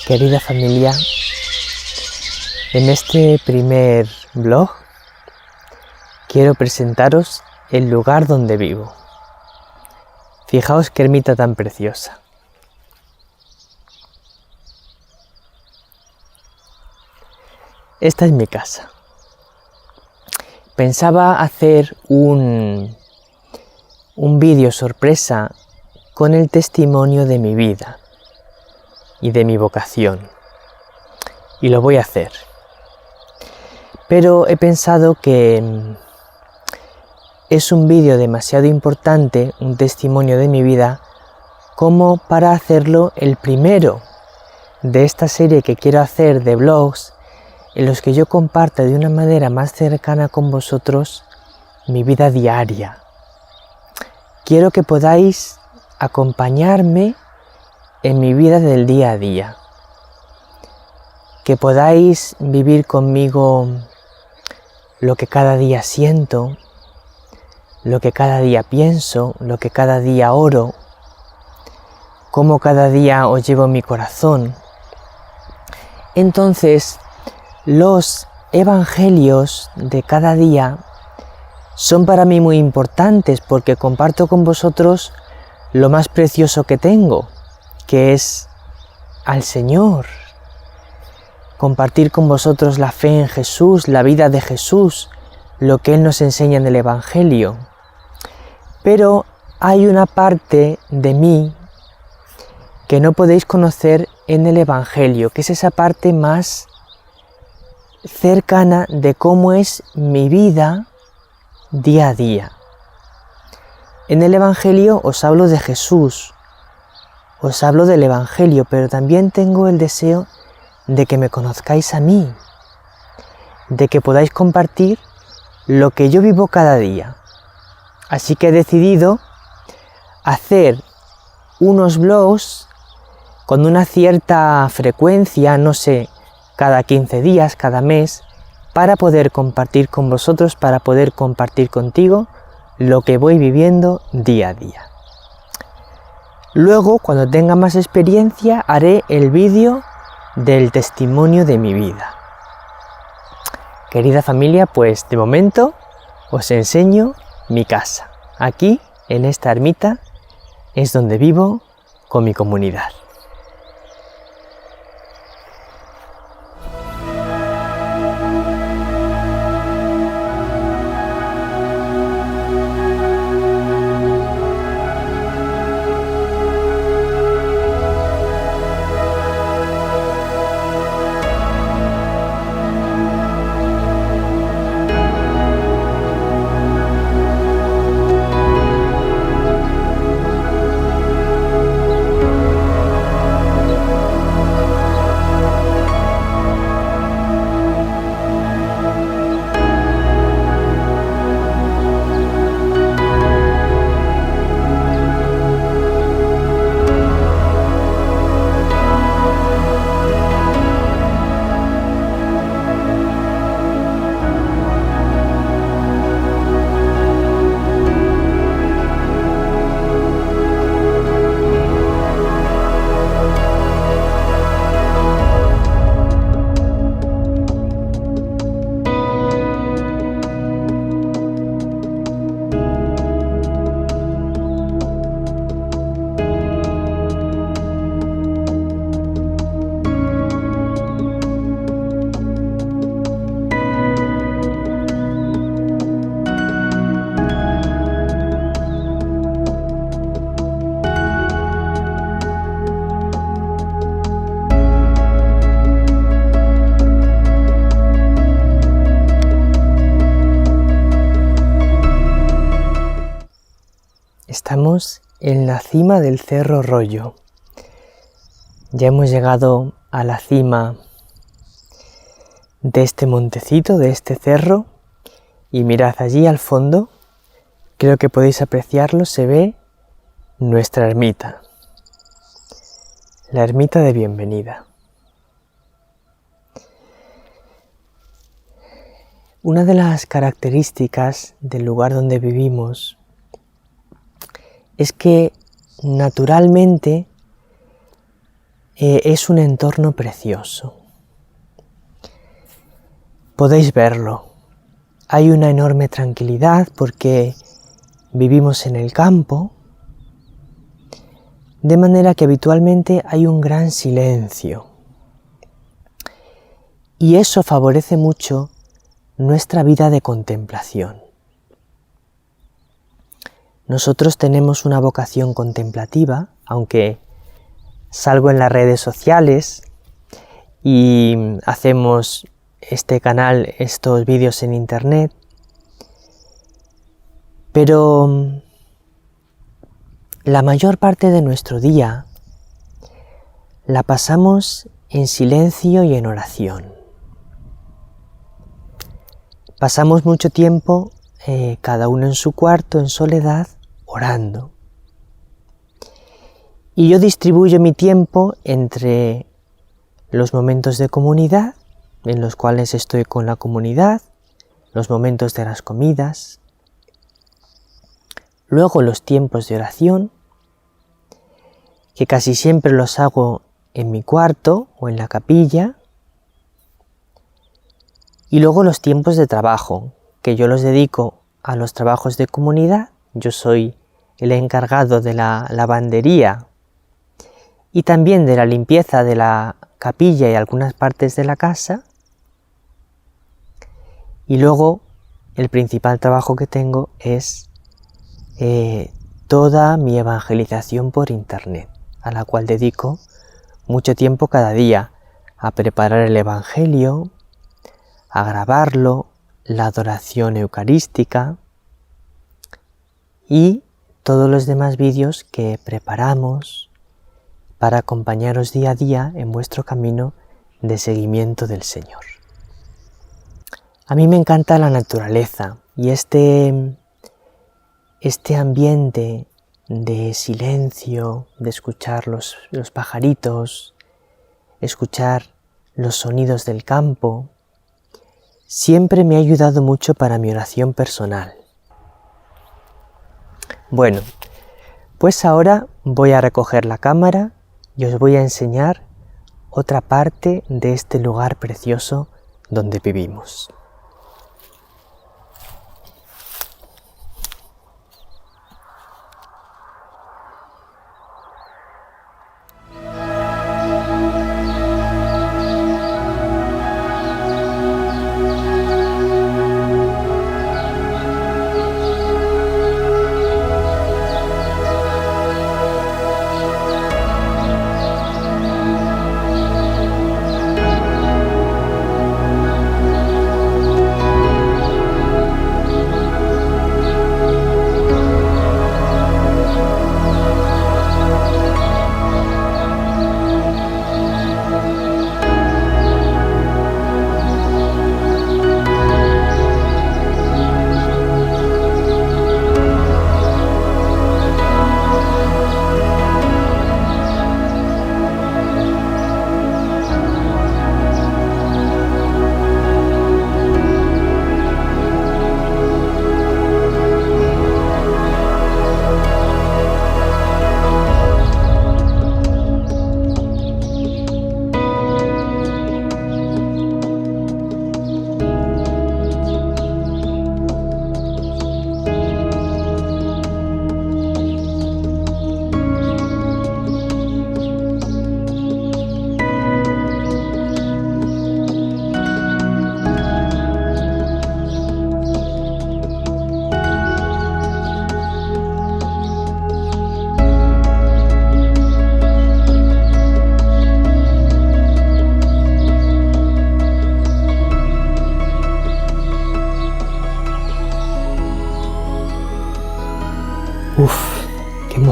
Querida familia, en este primer vlog quiero presentaros el lugar donde vivo. Fijaos qué ermita tan preciosa. Esta es mi casa. Pensaba hacer un vídeo sorpresa con el testimonio de mi vida y de mi vocación, y lo voy a hacer, pero he pensado que es un vídeo demasiado importante, un testimonio de mi vida, como para hacerlo el primero de esta serie que quiero hacer de vlogs en los que yo comparta de una manera más cercana con vosotros mi vida diaria. Quiero que podáis acompañarme en mi vida del día a día, que podáis vivir conmigo lo que cada día siento, lo que cada día pienso, lo que cada día oro, cómo cada día os llevo en mi corazón. Entonces, los evangelios de cada día son para mí muy importantes porque comparto con vosotros lo más precioso que tengo, que es al Señor. Compartir con vosotros la fe en Jesús, la vida de Jesús, lo que Él nos enseña en el Evangelio. Pero hay una parte de mí que no podéis conocer en el Evangelio, que es esa parte más cercana de cómo es mi vida día a día. En el Evangelio os hablo de Jesús, os hablo del Evangelio, pero también tengo el deseo de que me conozcáis a mí, de que podáis compartir lo que yo vivo cada día. Así que he decidido hacer unos vlogs con una cierta frecuencia, no sé, cada 15 días, cada mes, para poder compartir con vosotros, para poder compartir contigo lo que voy viviendo día a día. Luego, cuando tenga más experiencia, haré el vídeo del testimonio de mi vida. Querida familia, pues de momento os enseño mi casa. Aquí, en esta ermita, es donde vivo con mi comunidad. Estamos en la cima del Cerro Rollo. Ya hemos llegado a la cima de este montecito, de este cerro, y mirad allí al fondo, creo que podéis apreciarlo, se ve nuestra ermita, la ermita de bienvenida. Una de las características del lugar donde vivimos es que naturalmente es un entorno precioso. Podéis verlo. Hay una enorme tranquilidad porque vivimos en el campo, de manera que habitualmente hay un gran silencio. Y eso favorece mucho nuestra vida de contemplación. Nosotros tenemos una vocación contemplativa, aunque salgo en las redes sociales y hacemos este canal, estos vídeos en internet, pero la mayor parte de nuestro día la pasamos en silencio y en oración. Pasamos mucho tiempo, cada uno en su cuarto, en soledad, orando. Y yo distribuyo mi tiempo entre los momentos de comunidad, en los cuales estoy con la comunidad, los momentos de las comidas, luego los tiempos de oración, que casi siempre los hago en mi cuarto o en la capilla, y luego los tiempos de trabajo, que yo los dedico a los trabajos de comunidad. Yo soy el encargado de la lavandería y también de la limpieza de la capilla y algunas partes de la casa. Y luego el principal trabajo que tengo es toda mi evangelización por internet, a la cual dedico mucho tiempo cada día a preparar el evangelio, a grabarlo, la adoración eucarística y todos los demás vídeos que preparamos para acompañaros día a día en vuestro camino de seguimiento del Señor. A mí me encanta la naturaleza y este ambiente de silencio, de escuchar los pajaritos, escuchar los sonidos del campo, siempre me ha ayudado mucho para mi oración personal. Bueno, pues ahora voy a recoger la cámara y os voy a enseñar otra parte de este lugar precioso donde vivimos.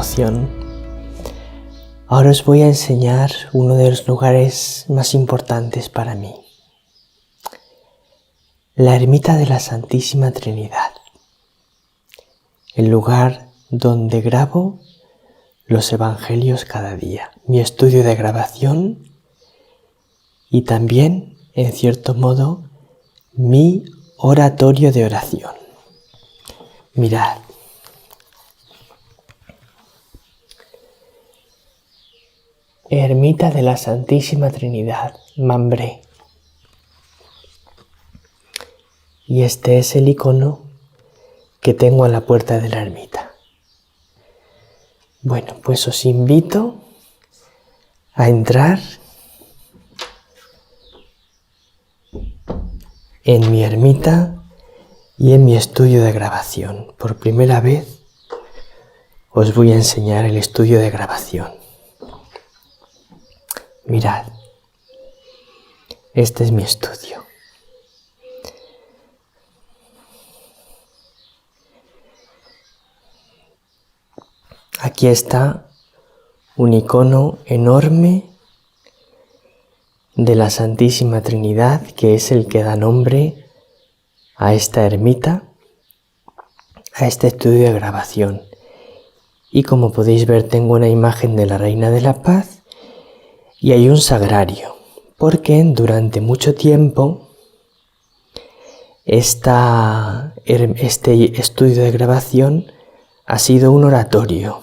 emoción. Ahora os voy a enseñar uno de los lugares más importantes para mí. La ermita de la Santísima Trinidad. El lugar donde grabo los evangelios cada día. Mi estudio de grabación y también, en cierto modo, mi oratorio de oración. Mirad. Ermita de la Santísima Trinidad, Mambré. Y este es el icono que tengo a la puerta de la ermita. Bueno, pues os invito a entrar en mi ermita y en mi estudio de grabación. Por primera vez os voy a enseñar el estudio de grabación. Mirad, este es mi estudio. Aquí está un icono enorme de la Santísima Trinidad, que es el que da nombre a esta ermita, a este estudio de grabación. Y como podéis ver, tengo una imagen de la Reina de la Paz y hay un sagrario, porque durante mucho tiempo este estudio de grabación ha sido un oratorio,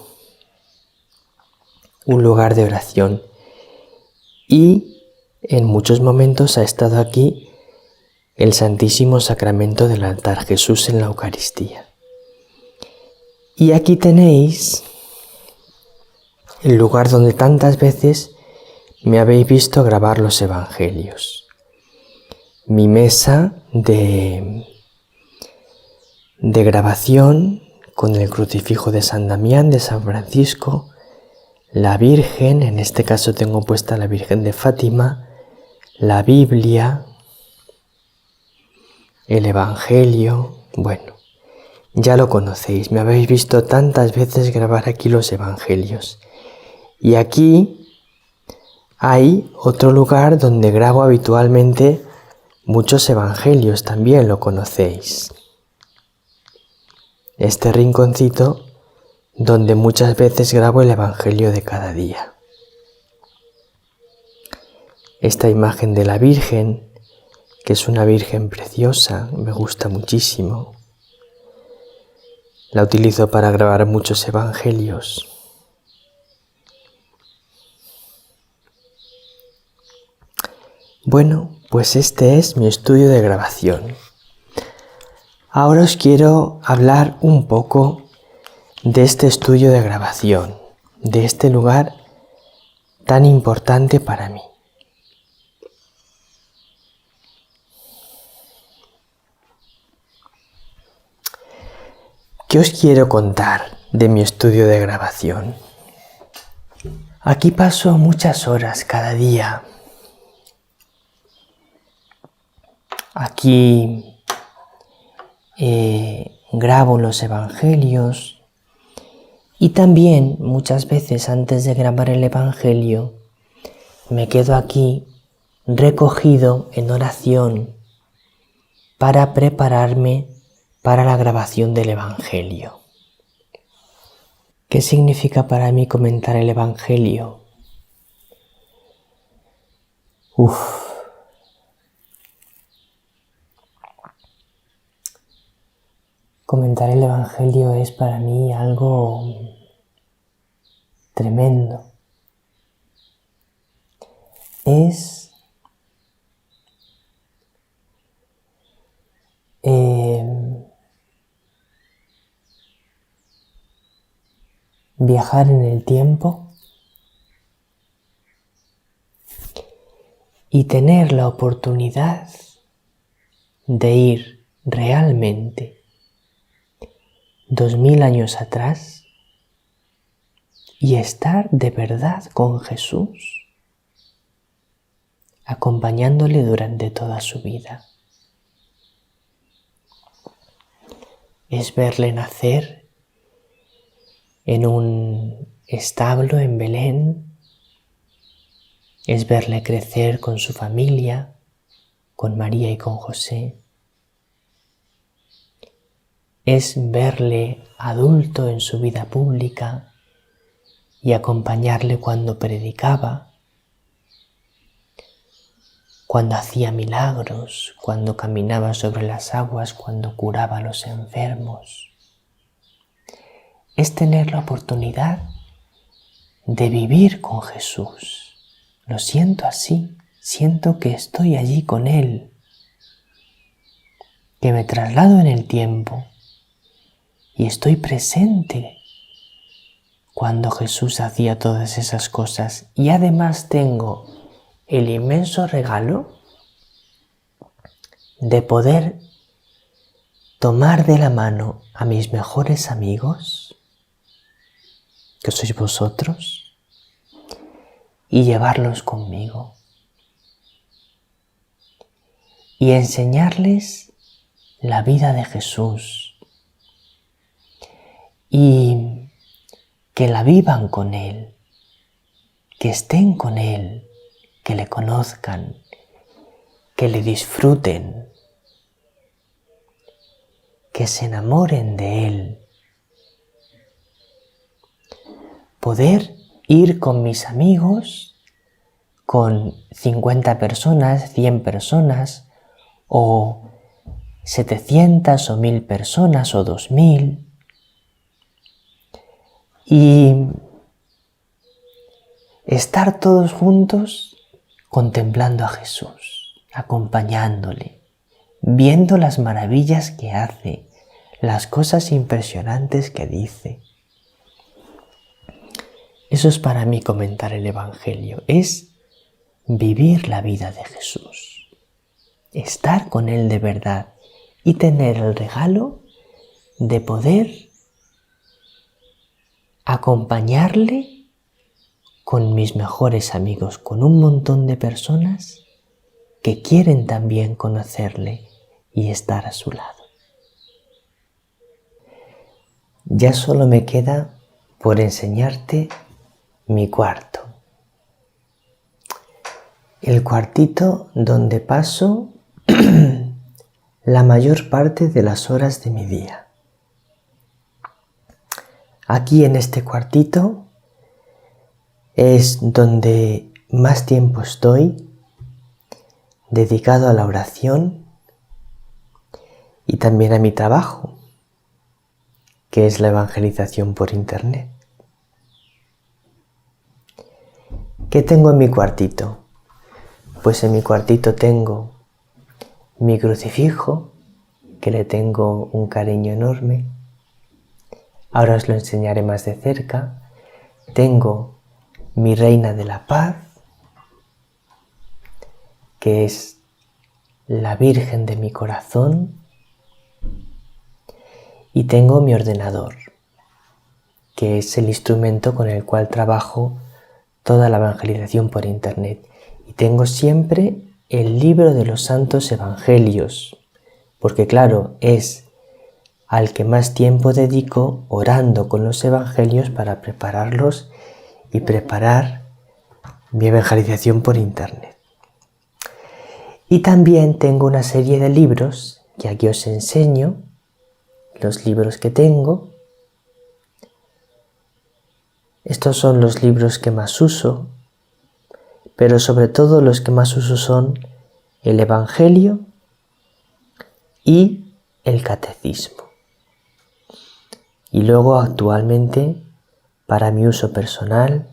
un lugar de oración, y en muchos momentos ha estado aquí el Santísimo Sacramento del altar, Jesús en la Eucaristía. Y aquí tenéis el lugar donde tantas veces me habéis visto grabar los evangelios. Mi mesa de grabación con el crucifijo de San Damián, de San Francisco, la Virgen, en este caso tengo puesta la Virgen de Fátima, la Biblia, el Evangelio. Bueno, ya lo conocéis, me habéis visto tantas veces grabar aquí los evangelios. Y aquí hay otro lugar donde grabo habitualmente muchos evangelios, también lo conocéis. Este rinconcito donde muchas veces grabo el evangelio de cada día. Esta imagen de la Virgen, que es una Virgen preciosa, me gusta muchísimo. La utilizo para grabar muchos evangelios. Bueno, pues este es mi estudio de grabación. Ahora os quiero hablar un poco de este estudio de grabación, de este lugar tan importante para mí. ¿Qué os quiero contar de mi estudio de grabación? Aquí paso muchas horas cada día. Aquí grabo los evangelios y también muchas veces antes de grabar el evangelio me quedo aquí recogido en oración para prepararme para la grabación del evangelio. ¿Qué significa para mí comentar el evangelio? Comentar el evangelio es para mí algo tremendo. Es viajar en el tiempo y tener la oportunidad de ir realmente 2000 años atrás y estar de verdad con Jesús, acompañándole durante toda su vida. Es verle nacer en un establo en Belén, es verle crecer con su familia, con María y con José. Es verle adulto en su vida pública y acompañarle cuando predicaba, cuando hacía milagros, cuando caminaba sobre las aguas, cuando curaba a los enfermos. Es tener la oportunidad de vivir con Jesús. Lo siento así, siento que estoy allí con Él, que me traslado en el tiempo y estoy presente cuando Jesús hacía todas esas cosas. Y además tengo el inmenso regalo de poder tomar de la mano a mis mejores amigos, que sois vosotros, y llevarlos conmigo y enseñarles la vida de Jesús y que la vivan con Él, que estén con Él, que le conozcan, que le disfruten, que se enamoren de Él. Poder ir con mis amigos, con 50 personas, 100 personas, o 700 o 1000 personas o 2000, y estar todos juntos contemplando a Jesús, acompañándole, viendo las maravillas que hace, las cosas impresionantes que dice. Eso es para mí comentar el Evangelio, es vivir la vida de Jesús, estar con Él de verdad y tener el regalo de poder acompañarle con mis mejores amigos, con un montón de personas que quieren también conocerle y estar a su lado. Ya solo me queda por enseñarte mi cuarto. El cuartito donde paso la mayor parte de las horas de mi día. Aquí en este cuartito es donde más tiempo estoy dedicado a la oración y también a mi trabajo, que es la evangelización por internet. ¿Qué tengo en mi cuartito? Pues en mi cuartito tengo mi crucifijo, que le tengo un cariño enorme. Ahora os lo enseñaré más de cerca. Tengo mi Reina de la Paz, que es la Virgen de mi corazón. Y tengo mi ordenador, que es el instrumento con el cual trabajo toda la evangelización por internet. Y tengo siempre el libro de los santos evangelios, porque claro, es al que más tiempo dedico orando con los evangelios para prepararlos y preparar mi evangelización por internet. Y también tengo una serie de libros que aquí os enseño, los libros que tengo. Estos son los libros que más uso, pero sobre todo los que más uso son el Evangelio y el Catecismo. Y luego actualmente, para mi uso personal,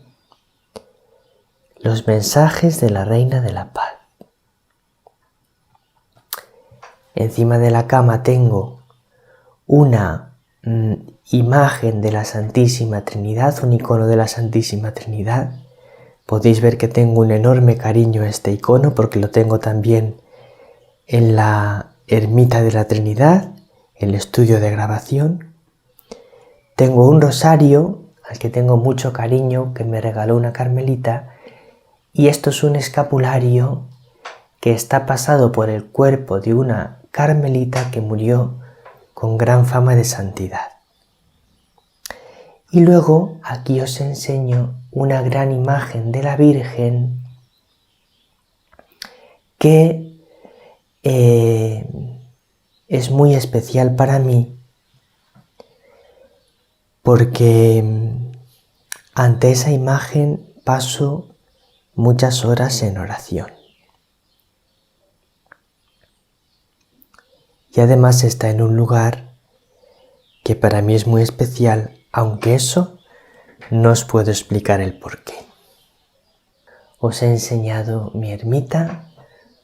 los mensajes de la Reina de la Paz. Encima de la cama tengo una imagen de la Santísima Trinidad, un icono de la Santísima Trinidad. Podéis ver que tengo un enorme cariño a este icono porque lo tengo también en la Ermita de la Trinidad, el estudio de grabación. Tengo un rosario al que tengo mucho cariño que me regaló una carmelita, y esto es un escapulario que está pasado por el cuerpo de una carmelita que murió con gran fama de santidad. Y luego aquí os enseño una gran imagen de la Virgen que es muy especial para mí porque ante esa imagen paso muchas horas en oración. Y además está en un lugar que para mí es muy especial, aunque eso no os puedo explicar el porqué. Os he enseñado mi ermita,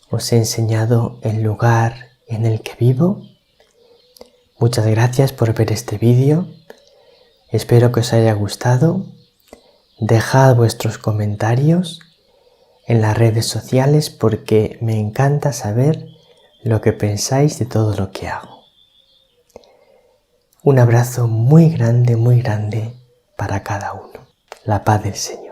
os he enseñado el lugar en el que vivo. Muchas gracias por ver este vídeo. Espero que os haya gustado. Dejad vuestros comentarios en las redes sociales porque me encanta saber lo que pensáis de todo lo que hago. Un abrazo muy grande para cada uno. La paz del Señor.